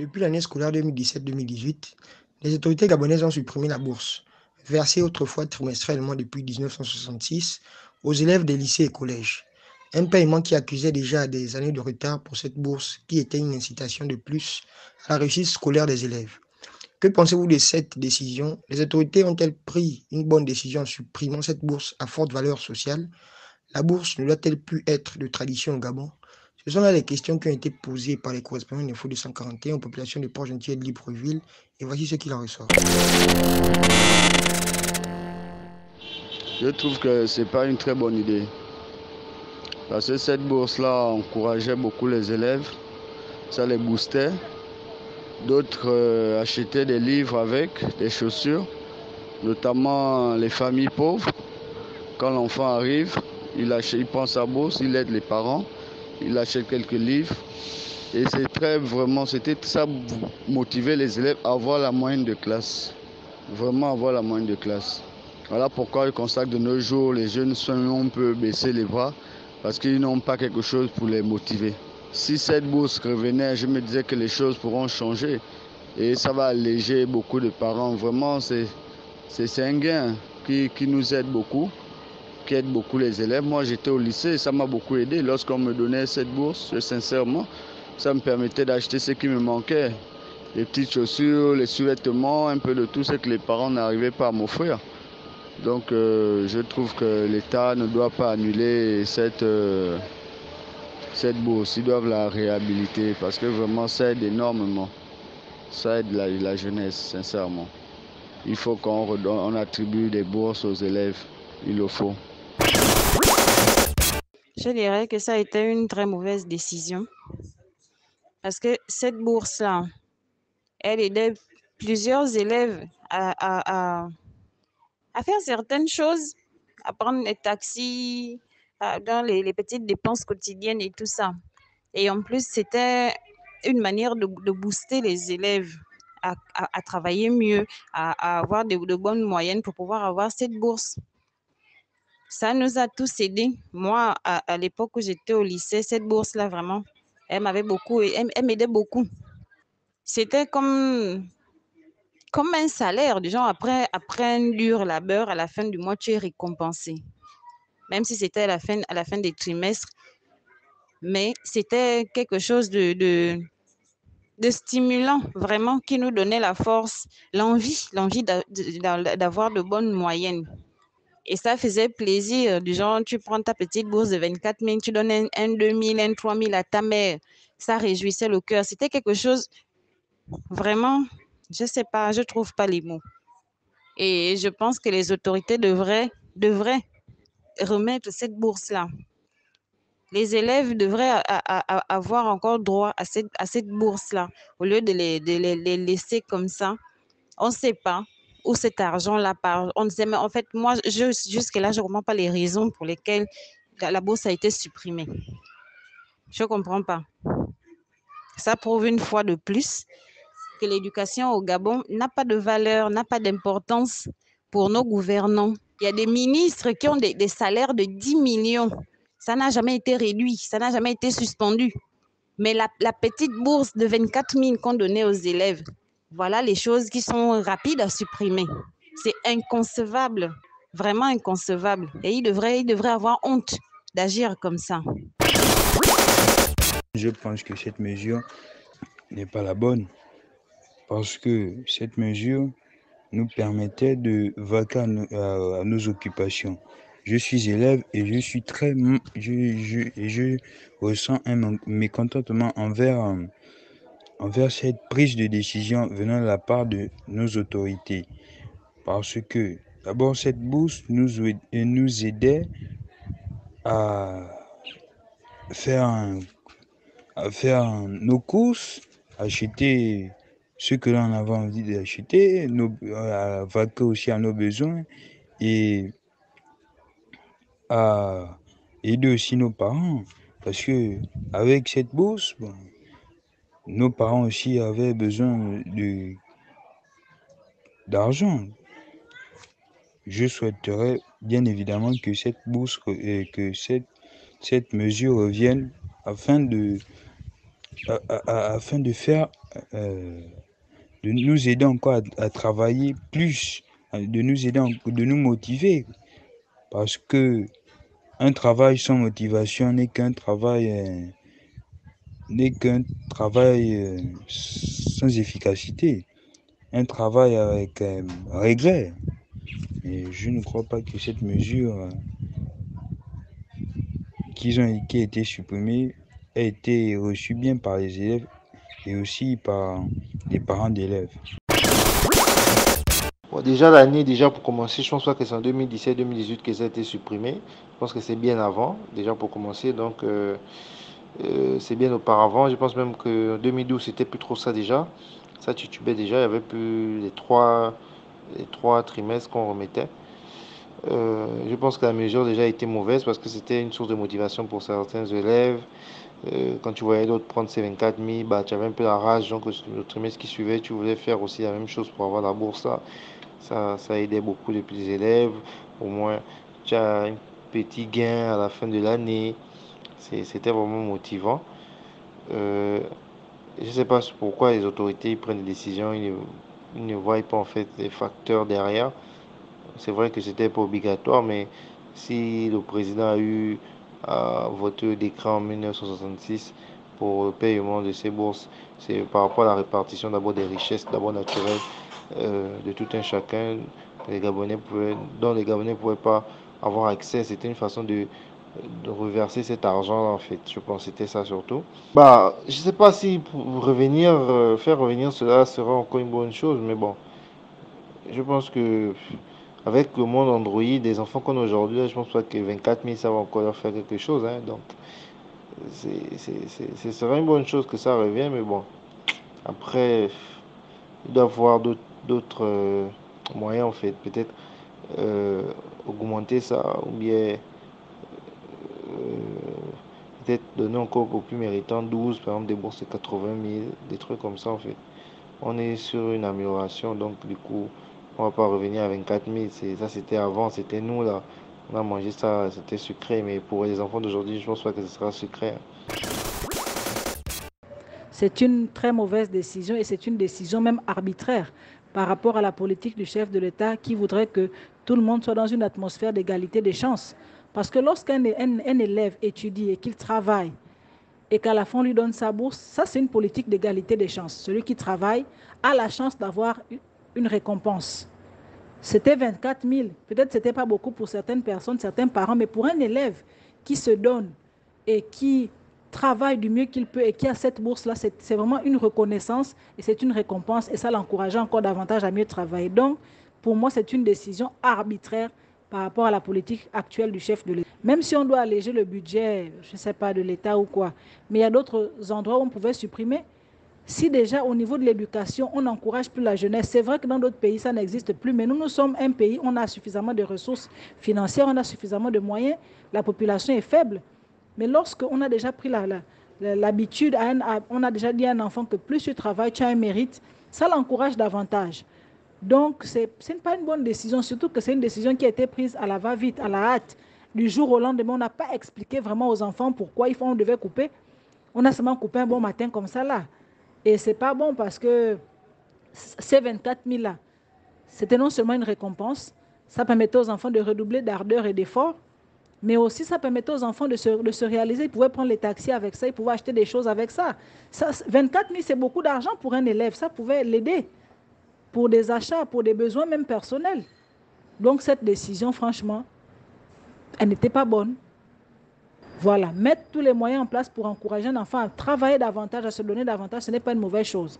Depuis l'année scolaire 2017-2018, les autorités gabonaises ont supprimé la bourse, versée autrefois trimestriellement depuis 1966 aux élèves des lycées et collèges. Un paiement qui accusait déjà des années de retard pour cette bourse qui était une incitation de plus à la réussite scolaire des élèves. Que pensez-vous de cette décision? Les autorités ont-elles pris une bonne décision en supprimant cette bourse à forte valeur sociale? La bourse ne doit-elle plus être de tradition au Gabon? Ce sont là les questions qui ont été posées par les correspondants d'Info 241 aux populations de Port-Gentil et de Libreville, et voici ce qu'il en ressort. Je trouve que ce n'est pas une très bonne idée. Parce que cette bourse-là encourageait beaucoup les élèves, ça les boostait. D'autres achetaient des livres avec, des chaussures, notamment les familles pauvres. Quand l'enfant arrive, il prend sa bourse, il aide les parents, il achète quelques livres. Et c'était ça motiver les élèves à avoir la moyenne de classe. Vraiment avoir la moyenne de classe. Voilà pourquoi je constate que de nos jours, les jeunes sont un peu baisser les bras parce qu'ils n'ont pas quelque chose pour les motiver. Si cette bourse revenait, je me disais que les choses pourront changer et ça va alléger beaucoup de parents. Vraiment, c'est un gain qui nous aide beaucoup, qui aide beaucoup les élèves. Moi, j'étais au lycée et ça m'a beaucoup aidé. Lorsqu'on me donnait cette bourse, sincèrement, ça me permettait d'acheter ce qui me manquait. Les petites chaussures, les sous-vêtements, un peu de tout ce que les parents n'arrivaient pas à m'offrir. Donc je trouve que l'État ne doit pas annuler cette bourse. Ils doivent la réhabiliter parce que vraiment ça aide énormément. Ça aide la jeunesse, sincèrement. Il faut qu'on attribue des bourses aux élèves. Il le faut. Je dirais que ça a été une très mauvaise décision parce que cette bourse-là, elle aidait plusieurs élèves à faire certaines choses, à prendre les taxis, dans les petites dépenses quotidiennes et tout ça. Et en plus, c'était une manière de booster les élèves à travailler mieux, à avoir de bonnes moyennes pour pouvoir avoir cette bourse. Ça nous a tous aidés. Moi, à l'époque où j'étais au lycée, cette bourse-là, vraiment, elle m'avait beaucoup, elle m'aidait beaucoup. C'était comme un salaire, du genre après un dur labeur, à la fin du mois, tu es récompensé. Même si c'était à la fin des trimestres, mais c'était quelque chose de stimulant, vraiment, qui nous donnait la force, l'envie d'avoir de bonnes moyennes. Et ça faisait plaisir, du genre, tu prends ta petite bourse de 24 000, tu donnes un 2 000, un 3 000 à ta mère. Ça réjouissait le cœur. C'était quelque chose, vraiment, je ne sais pas, je ne trouve pas les mots. Et je pense que les autorités devraient remettre cette bourse-là. Les élèves devraient avoir encore droit à cette bourse-là, au lieu de les laisser comme ça. On ne sait pas où cet argent-là part. On ne sait, mais en fait, moi, jusque-là, je ne comprends pas les raisons pour lesquelles la bourse a été supprimée. Je ne comprends pas. Ça prouve une fois de plus que l'éducation au Gabon n'a pas de valeur, n'a pas d'importance pour nos gouvernants. Il y a des ministres qui ont des salaires de 10 millions. Ça n'a jamais été réduit, ça n'a jamais été suspendu. Mais la petite bourse de 24 000 qu'on donnait aux élèves, voilà les choses qui sont rapides à supprimer. C'est inconcevable, vraiment inconcevable. Et il devrait avoir honte d'agir comme ça. Je pense que cette mesure n'est pas la bonne parce que cette mesure nous permettait de vaquer à nos occupations. Je suis élève et je suis je ressens un mécontentement envers cette prise de décision venant de la part de nos autorités. Parce que d'abord cette bourse nous aidait à faire nos courses, acheter ce que l'on avait envie d'acheter, à vaquer aussi à nos besoins et à aider aussi nos parents. Parce que avec cette bourse, bon, nos parents aussi avaient besoin d'argent. Je souhaiterais bien évidemment que cette bourse et que cette mesure revienne afin afin de faire, de nous aider encore à travailler plus, de nous aider, de nous motiver. Parce que un travail sans motivation n'est qu'un travail sans efficacité, un travail avec regret. Et je ne crois pas que cette mesure qui a été supprimée a été reçue bien par les élèves et aussi par les parents d'élèves. Bon, déjà l'année, pour commencer, je pense pas que c'est en 2017-2018 que ça a été supprimé. Je pense que c'est bien avant, déjà pour commencer. Donc c'est bien auparavant. Je pense même que en 2012 c'était plus trop ça déjà. Ça titubait déjà, il y avait plus les trois trimestres qu'on remettait. Je pense que la mesure déjà été mauvaise parce que c'était une source de motivation pour certains élèves. Quand tu voyais d'autres prendre ces 24 000, bah, tu avais un peu la rage. Donc le trimestre qui suivait, tu voulais faire aussi la même chose pour avoir la bourse là. Ça aidait beaucoup les élèves. Au moins, tu as un petit gain à la fin de l'année. C'était vraiment motivant. Je ne sais pas pourquoi les autorités prennent des décisions, ils ne voient pas en fait les facteurs derrière. C'est vrai que c'était pas obligatoire, mais si le président a eu à voter le décret en 1966 pour le paiement de ces bourses, c'est par rapport à la répartition d'abord des richesses, d'abord naturelles, de tout un chacun, dont les Gabonais ne pouvaient pas avoir accès. C'était une façon de reverser cet argent en fait. Je pense que c'était ça surtout. Bah, je sais pas si pour revenir, faire revenir cela sera encore une bonne chose, mais bon, je pense que avec le monde Android, des enfants qu'on a aujourd'hui, je pense pas que 24 000 ça va encore leur faire quelque chose, hein. Donc, ce serait une bonne chose que ça revienne, mais bon, après, il doit y avoir d'autres moyens en fait, peut-être augmenter ça ou bien peut-être donner encore aux plus méritants 12, par exemple des bourses de 80 000, des trucs comme ça en fait. On est sur une amélioration, donc du coup, on va pas revenir à 24 000. Ça, c'était avant, c'était nous là. On a mangé ça, c'était sucré, mais pour les enfants d'aujourd'hui, je pense pas que ce sera sucré. C'est une très mauvaise décision et c'est une décision même arbitraire par rapport à la politique du chef de l'État qui voudrait que tout le monde soit dans une atmosphère d'égalité des chances. Parce que lorsqu'un élève étudie et qu'il travaille et qu'à la fin on lui donne sa bourse, ça c'est une politique d'égalité des chances. Celui qui travaille a la chance d'avoir une récompense. C'était 24 000, peut-être c'était pas beaucoup pour certaines personnes, certains parents, mais pour un élève qui se donne et qui travaille du mieux qu'il peut et qui a cette bourse-là, c'est vraiment une reconnaissance et c'est une récompense et ça l'encourage encore davantage à mieux travailler. Donc, pour moi, c'est une décision arbitraire par rapport à la politique actuelle du chef de l'État. Même si on doit alléger le budget, je ne sais pas, de l'État ou quoi, mais il y a d'autres endroits où on pouvait supprimer. Si déjà au niveau de l'éducation, on n'encourage plus la jeunesse, c'est vrai que dans d'autres pays, ça n'existe plus, mais nous sommes un pays, on a suffisamment de ressources financières, on a suffisamment de moyens, la population est faible. Mais lorsqu'on a déjà pris l'habitude, on a déjà dit à un enfant que plus tu travailles, tu as un mérite, ça l'encourage davantage. Donc, ce n'est pas une bonne décision, surtout que c'est une décision qui a été prise à la va-vite, à la hâte. Du jour au lendemain, on n'a pas expliqué vraiment aux enfants pourquoi on devait couper. On a seulement coupé un bon matin comme ça là. Et ce n'est pas bon parce que ces 24 000 là, c'était non seulement une récompense, ça permettait aux enfants de redoubler d'ardeur et d'effort, mais aussi ça permettait aux enfants de se réaliser. Ils pouvaient prendre les taxis avec ça, ils pouvaient acheter des choses avec ça. 24 000, c'est beaucoup d'argent pour un élève. Ça pouvait l'aider pour des achats, pour des besoins même personnels. Donc cette décision, franchement, elle n'était pas bonne. Voilà, mettre tous les moyens en place pour encourager un enfant à travailler davantage, à se donner davantage, ce n'est pas une mauvaise chose.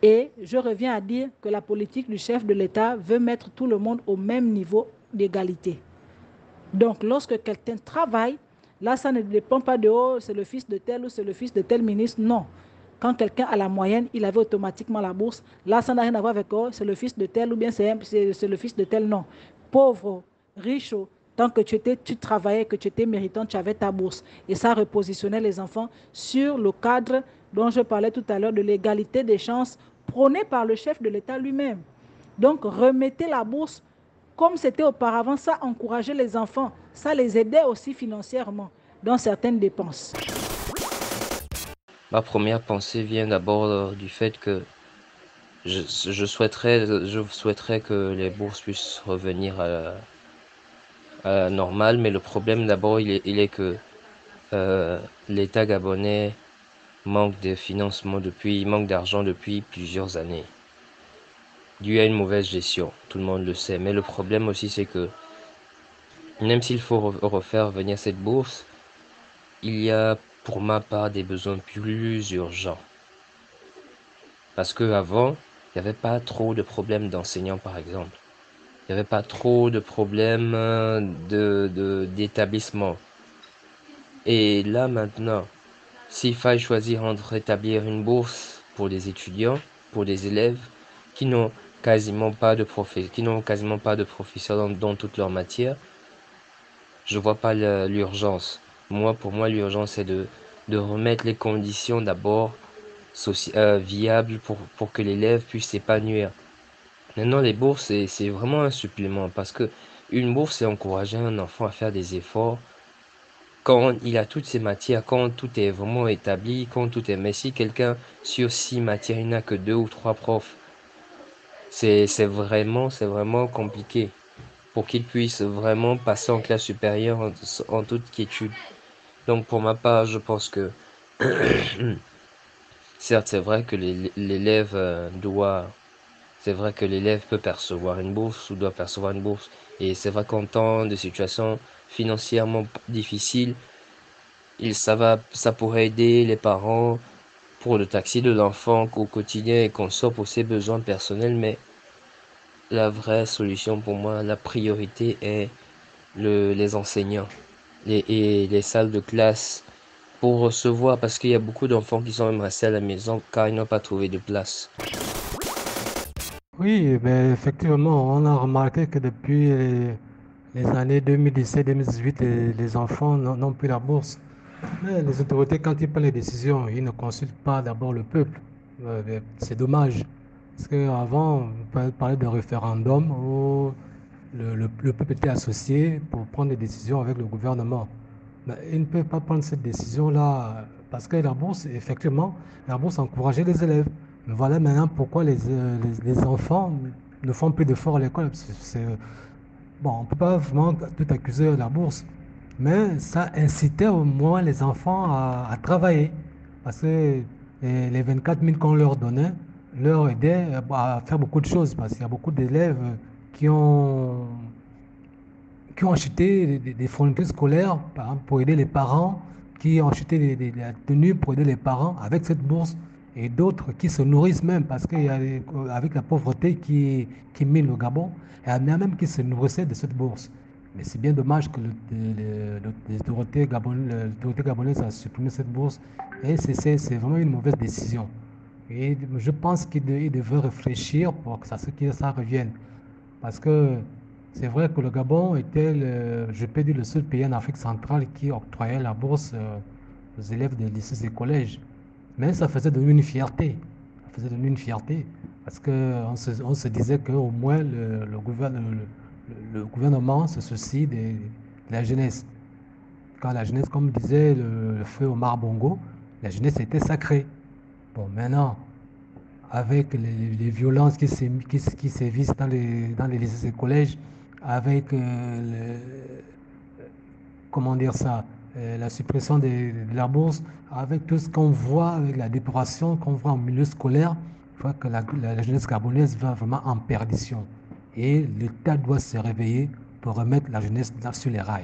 Et je reviens à dire que la politique du chef de l'État veut mettre tout le monde au même niveau d'égalité. Donc, lorsque quelqu'un travaille, là, ça ne dépend pas de « oh, c'est le fils de tel ou c'est le fils de tel ministre ». Non. Quand quelqu'un a la moyenne, il avait automatiquement la bourse. Là, ça n'a rien à voir avec « oh, c'est le fils de tel » ou bien c'est le fils de tel. Non. Pauvre, riche, tant que tu travaillais, que tu étais méritant, tu avais ta bourse. Et ça repositionnait les enfants sur le cadre dont je parlais tout à l'heure de l'égalité des chances prônée par le chef de l'État lui-même. Donc, remettez la bourse comme c'était auparavant, ça encourageait les enfants, ça les aidait aussi financièrement dans certaines dépenses. Ma première pensée vient d'abord du fait que je souhaiterais que les bourses puissent revenir à la normale, mais le problème d'abord, il est que l'État gabonais manque de financement il manque d'argent depuis plusieurs années, dû à une mauvaise gestion, tout le monde le sait. Mais le problème aussi, c'est que même s'il faut refaire venir cette bourse, il y a pour ma part des besoins plus urgents. Parce qu'avant, il n'y avait pas trop de problèmes d'enseignants, par exemple. Il n'y avait pas trop de problèmes d'établissement. Et là, maintenant, s'il faille choisir entre établir une bourse pour des étudiants, pour des élèves qui n'ont qui n'ont quasiment pas de professeurs dans toutes leurs matières, je vois pas l'urgence. Pour moi, l'urgence, c'est de remettre les conditions d'abord viables pour que l'élève puisse s'épanouir. Maintenant, les bourses, c'est vraiment un supplément parce que une bourse, c'est encourager un enfant à faire des efforts quand il a toutes ces matières, quand tout est vraiment établi, quand tout est... Mais si quelqu'un, sur 6 matières, il n'a que 2 ou 3 profs, c'est vraiment compliqué pour qu'il puisse vraiment passer en classe supérieure en toute quiétude. Donc, pour ma part, je pense que, certes, c'est vrai que l'élève peut percevoir une bourse ou doit percevoir une bourse. Et c'est vrai qu'en temps de situation financièrement difficile, ça pourrait aider les parents pour le taxi de l'enfant au quotidien et qu'on sort pour ses besoins personnels. Mais la vraie solution pour moi, la priorité est les enseignants et les salles de classe pour recevoir, parce qu'il y a beaucoup d'enfants qui sont même restés à la maison car ils n'ont pas trouvé de place. Oui, ben, effectivement, on a remarqué que depuis les années 2017-2018, les enfants n'ont plus la bourse. Mais les autorités, quand ils prennent les décisions, ils ne consultent pas d'abord le peuple. C'est dommage. Parce qu'avant, on parlait de référendum où le peuple était associé pour prendre des décisions avec le gouvernement. Mais ils ne peuvent pas prendre cette décision-là parce que la bourse, effectivement, la bourse encourageait les élèves. Mais voilà maintenant pourquoi les enfants ne font plus d'efforts à l'école. Bon, on ne peut pas vraiment tout accuser de la bourse, mais ça incitait au moins les enfants à travailler. Parce que les 24 000 qu'on leur donnait leur aidaient à faire beaucoup de choses. Parce qu'il y a beaucoup d'élèves qui ont qui ont acheté des fournitures scolaires, par exemple, pour aider les parents, qui ont acheté la tenue pour aider les parents avec cette bourse, et d'autres qui se nourrissent même, parce qu'avec la pauvreté qui mine le Gabon, il y en a même qui se nourrissaient de cette bourse. Mais c'est bien dommage que l'autorité gabonaise a supprimé cette bourse, et c'est vraiment une mauvaise décision. Et je pense qu'il devrait réfléchir pour que ça revienne. Parce que c'est vrai que le Gabon était, je peux dire, le seul pays en Afrique centrale qui octroyait la bourse aux élèves des lycées et collèges. Mais ça faisait de nous une fierté. Ça faisait de nous une fierté. Parce qu'on se disait qu'au moins le gouvernement se soucie de la jeunesse. Quand la jeunesse, comme disait le feu Omar Bongo, la jeunesse était sacrée. Bon, maintenant, avec les violences qui sévissent dans les lycées et collèges, avec comment dire ça, la suppression de la bourse, avec tout ce qu'on voit, avec la dépravation qu'on voit en milieu scolaire, je vois que la jeunesse gabonaise va vraiment en perdition. Et l'État doit se réveiller pour remettre la jeunesse sur les rails.